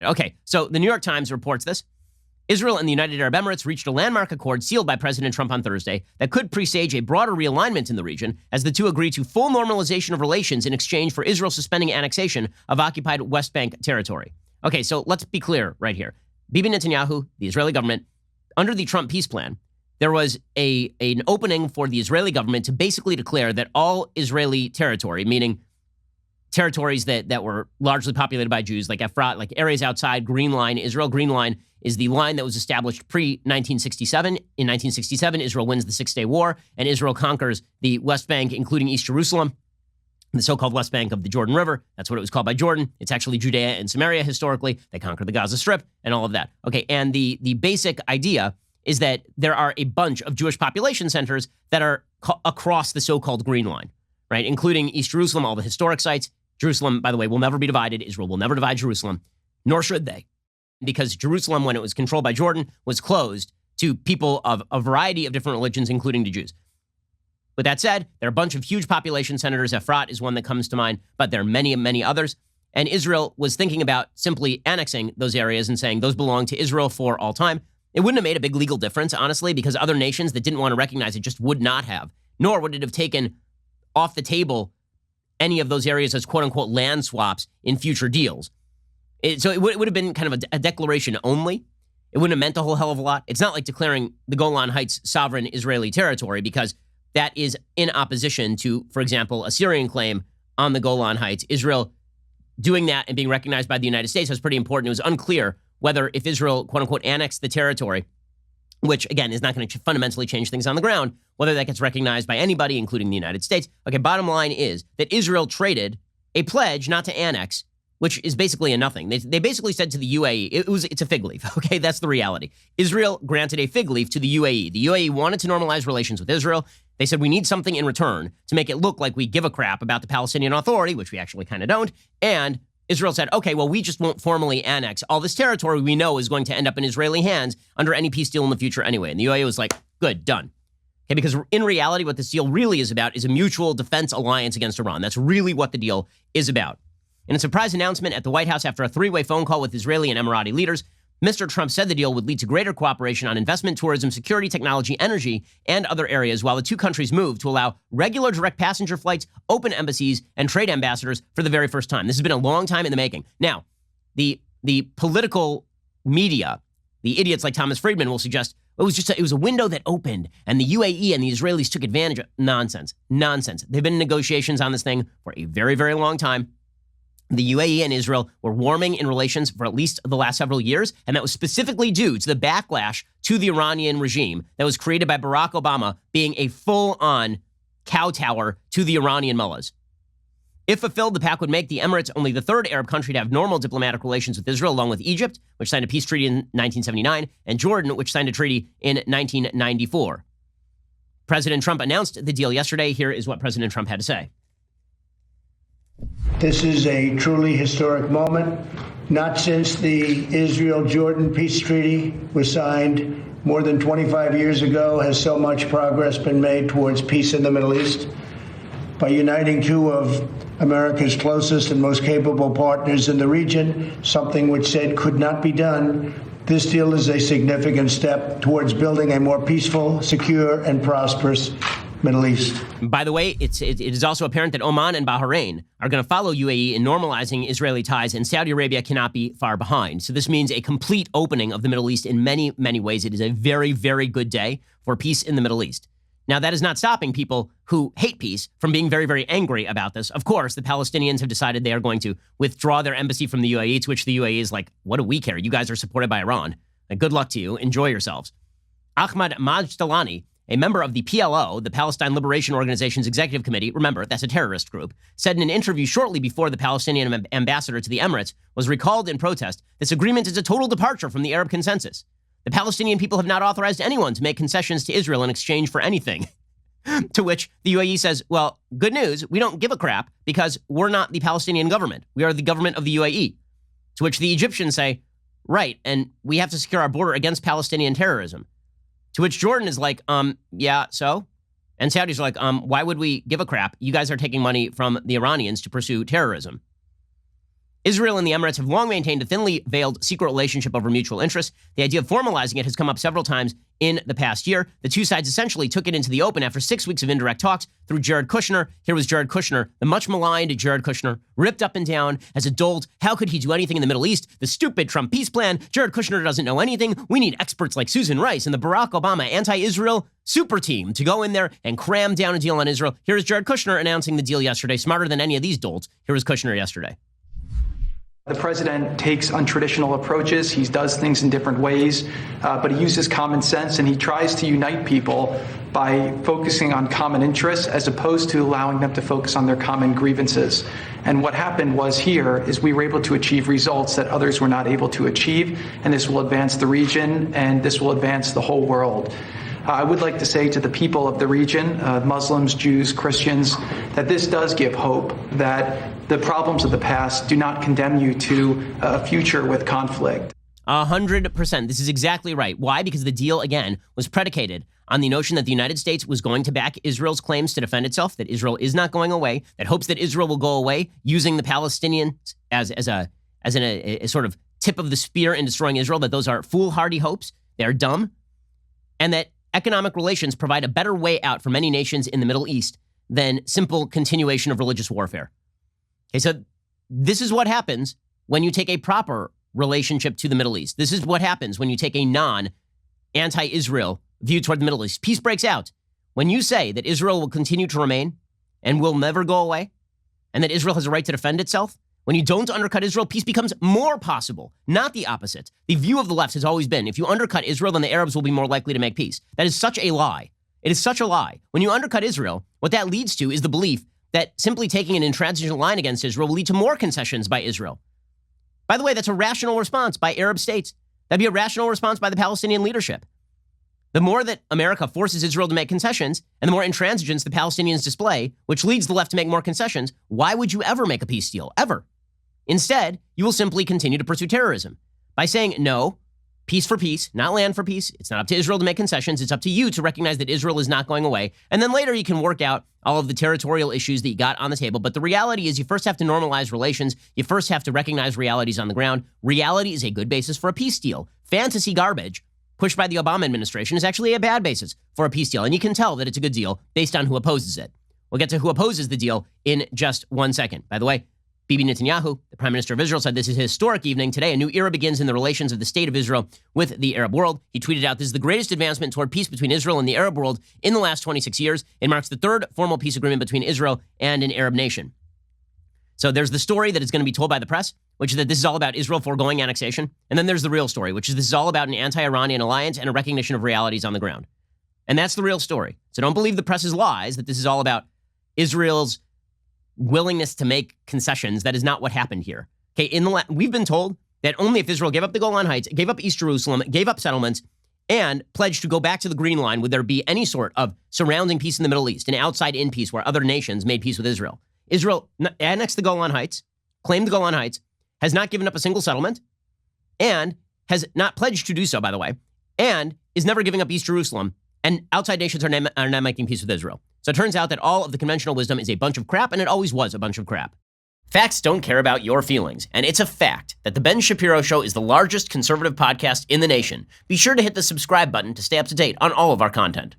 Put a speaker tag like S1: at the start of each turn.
S1: Okay, so the New York Times reports this. Israel and the United Arab Emirates reached a landmark accord sealed by President Trump on Thursday that could presage a broader realignment in the region as the two agree to full normalization of relations in exchange for Israel suspending annexation of occupied West Bank territory. Okay, so let's be clear right here. Bibi Netanyahu, the Israeli government, under the Trump peace plan, there was an opening for the Israeli government to basically declare that all Israeli territory, meaning territories that were largely populated by Jews, like Efrat, like areas outside Green Line, Israel. Green Line is the line that was established pre-1967. In 1967, Israel wins the Six-Day War, and Israel conquers the West Bank, including East Jerusalem, the so-called West Bank of the Jordan River. That's what it was called by Jordan. It's actually Judea and Samaria historically. They conquered the Gaza Strip and all of that. Okay, and the basic idea is that there are a bunch of Jewish population centers that are across the so-called Green Line, right, including East Jerusalem, all the historic sites. Jerusalem, by the way, will never be divided. Israel will never divide Jerusalem, nor should they, because Jerusalem, when it was controlled by Jordan, was closed to people of a variety of different religions, including to Jews. With that said, there are a bunch of huge population centers. Efrat is one that comes to mind, but there are many, many others. And Israel was thinking about simply annexing those areas and saying those belong to Israel for all time. It wouldn't have made a big legal difference, honestly, because other nations that didn't want to recognize it just would not have, nor would it have taken off the table any of those areas as quote-unquote land swaps in future deals. So it would have been kind of a declaration only. It wouldn't have meant a whole hell of a lot. It's not like declaring the Golan Heights sovereign Israeli territory, because that is in opposition to, for example, a Syrian claim on the Golan Heights. Israel doing that and being recognized by the United States was pretty important. It was unclear whether if Israel, quote-unquote, annexed the territory, which, again, is not going to fundamentally change things on the ground, whether that gets recognized by anybody, including the United States. Okay, bottom line is that Israel traded a pledge not to annex, which is basically a nothing. They basically said to the UAE, it's a fig leaf, okay? That's the reality. Israel granted a fig leaf to the UAE. The UAE wanted to normalize relations with Israel. They said, we need something in return to make it look like we give a crap about the Palestinian Authority, which we actually kind of don't, and Israel said, okay, well, we just won't formally annex all this territory we know is going to end up in Israeli hands under any peace deal in the future anyway. And the UAE was like, good, done. Okay, because in reality, what this deal really is about is a mutual defense alliance against Iran. That's really what the deal is about. In a surprise announcement at the White House after a three-way phone call with Israeli and Emirati leaders, Mr. Trump said the deal would lead to greater cooperation on investment, tourism, security, technology, energy, and other areas, while the two countries move to allow regular direct passenger flights, open embassies, and trade ambassadors for the very first time. This has been a long time in the making. Now, the political media, the idiots like Thomas Friedman, will suggest it was a window that opened, and the UAE and the Israelis took advantage of nonsense. They've been in negotiations on this thing for a very, very long time. The UAE and Israel were warming in relations for at least the last several years, and that was specifically due to the backlash to the Iranian regime that was created by Barack Obama being a full-on kowtower to the Iranian mullahs. If fulfilled, the pact would make the Emirates only the third Arab country to have normal diplomatic relations with Israel, along with Egypt, which signed a peace treaty in 1979, and Jordan, which signed a treaty in 1994. President Trump announced the deal yesterday. Here is what President Trump had to say.
S2: This is a truly historic moment. Not since the Israel-Jordan peace treaty was signed more than 25 years ago has so much progress been made towards peace in the Middle East. By uniting two of America's closest and most capable partners in the region, something which said could not be done, this deal is a significant step towards building a more peaceful, secure, and prosperous Middle East.
S1: By the way, it is also apparent that Oman and Bahrain are going to follow UAE in normalizing Israeli ties, and Saudi Arabia cannot be far behind. So this means a complete opening of the Middle East in many, many ways. It is a very, very good day for peace in the Middle East. Now, that is not stopping people who hate peace from being very, very angry about this. Of course, the Palestinians have decided they are going to withdraw their embassy from the UAE, to which the UAE is like, what do we care? You guys are supported by Iran. Like, good luck to you. Enjoy yourselves. Ahmad Majdalani, a member of the PLO, the Palestine Liberation Organization's executive committee, remember, that's a terrorist group, said in an interview shortly before the Palestinian ambassador to the Emirates was recalled in protest, this agreement is a total departure from the Arab consensus. The Palestinian people have not authorized anyone to make concessions to Israel in exchange for anything. To which the UAE says, well, good news, we don't give a crap because we're not the Palestinian government. We are the government of the UAE. To which the Egyptians say, right, and we have to secure our border against Palestinian terrorism. To which Jordan is like, yeah, so? And Saudis are like, why would we give a crap? You guys are taking money from the Iranians to pursue terrorism. Israel and the Emirates have long maintained a thinly veiled secret relationship over mutual interests. The idea of formalizing it has come up several times in the past year. The two sides essentially took it into the open after 6 weeks of indirect talks through Jared Kushner. Here was Jared Kushner, the much maligned Jared Kushner, ripped up and down as a dolt. How could he do anything in the Middle East? The stupid Trump peace plan. Jared Kushner doesn't know anything. We need experts like Susan Rice and the Barack Obama anti-Israel super team to go in there and cram down a deal on Israel. Here is Jared Kushner announcing the deal yesterday, smarter than any of these dolts. Here was Kushner yesterday.
S3: The president takes untraditional approaches. He does things in different ways, but he uses common sense and he tries to unite people by focusing on common interests as opposed to allowing them to focus on their common grievances. And what happened was here is we were able to achieve results that others were not able to achieve, and this will advance the region and this will advance the whole world. I would like to say to the people of the region, Muslims, Jews, Christians, that this does give hope, that the problems of the past do not condemn you to a future with conflict.
S1: 100%. This is exactly right. Why? Because the deal, again, was predicated on the notion that the United States was going to back Israel's claims to defend itself, that Israel is not going away, that hopes that Israel will go away, using the Palestinians as a sort of tip of the spear in destroying Israel, that those are foolhardy hopes. They're dumb. And that economic relations provide a better way out for many nations in the Middle East than simple continuation of religious warfare. Okay, so this is what happens when you take a proper relationship to the Middle East. This is what happens when you take a non-anti-Israel view toward the Middle East. Peace breaks out when you say that Israel will continue to remain and will never go away, and that Israel has a right to defend itself. When you don't undercut Israel, peace becomes more possible, not the opposite. The view of the left has always been, if you undercut Israel, then the Arabs will be more likely to make peace. That is such a lie. It is such a lie. When you undercut Israel, what that leads to is the belief that simply taking an intransigent line against Israel will lead to more concessions by Israel. By the way, that's a rational response by Arab states. That'd be a rational response by the Palestinian leadership. The more that America forces Israel to make concessions, and the more intransigence the Palestinians display, which leads the left to make more concessions, why would you ever make a peace deal? Ever. Instead, you will simply continue to pursue terrorism by saying, no, peace for peace, not land for peace. It's not up to Israel to make concessions. It's up to you to recognize that Israel is not going away. And then later you can work out all of the territorial issues that you got on the table. But the reality is you first have to normalize relations. You first have to recognize realities on the ground. Reality is a good basis for a peace deal. Fantasy garbage pushed by the Obama administration is actually a bad basis for a peace deal. And you can tell that it's a good deal based on who opposes it. We'll get to who opposes the deal in just 1 second. By the way, Bibi Netanyahu, the Prime Minister of Israel, said this is a historic evening. Today, a new era begins in the relations of the state of Israel with the Arab world. He tweeted out, this is the greatest advancement toward peace between Israel and the Arab world in the last 26 years. It marks the third formal peace agreement between Israel and an Arab nation. So there's the story that is going to be told by the press, which is that this is all about Israel foregoing annexation. And then there's the real story, which is this is all about an anti-Iranian alliance and a recognition of realities on the ground. And that's the real story. So don't believe the press's lies that this is all about Israel's willingness to make concessions. That is not what happened here. Okay, we've been told that only if Israel gave up the Golan Heights, gave up East Jerusalem, gave up settlements, and pledged to go back to the Green Line, would there be any sort of surrounding peace in the Middle East, an outside-in peace where other nations made peace with Israel. Israel annexed the Golan Heights, claimed the Golan Heights, has not given up a single settlement, and has not pledged to do so, by the way, and is never giving up East Jerusalem, and outside nations are not making peace with Israel. So it turns out that all of the conventional wisdom is a bunch of crap, and it always was a bunch of crap. Facts don't care about your feelings, and it's a fact that The Ben Shapiro Show is the largest conservative podcast in the nation. Be sure to hit the subscribe button to stay up to date on all of our content.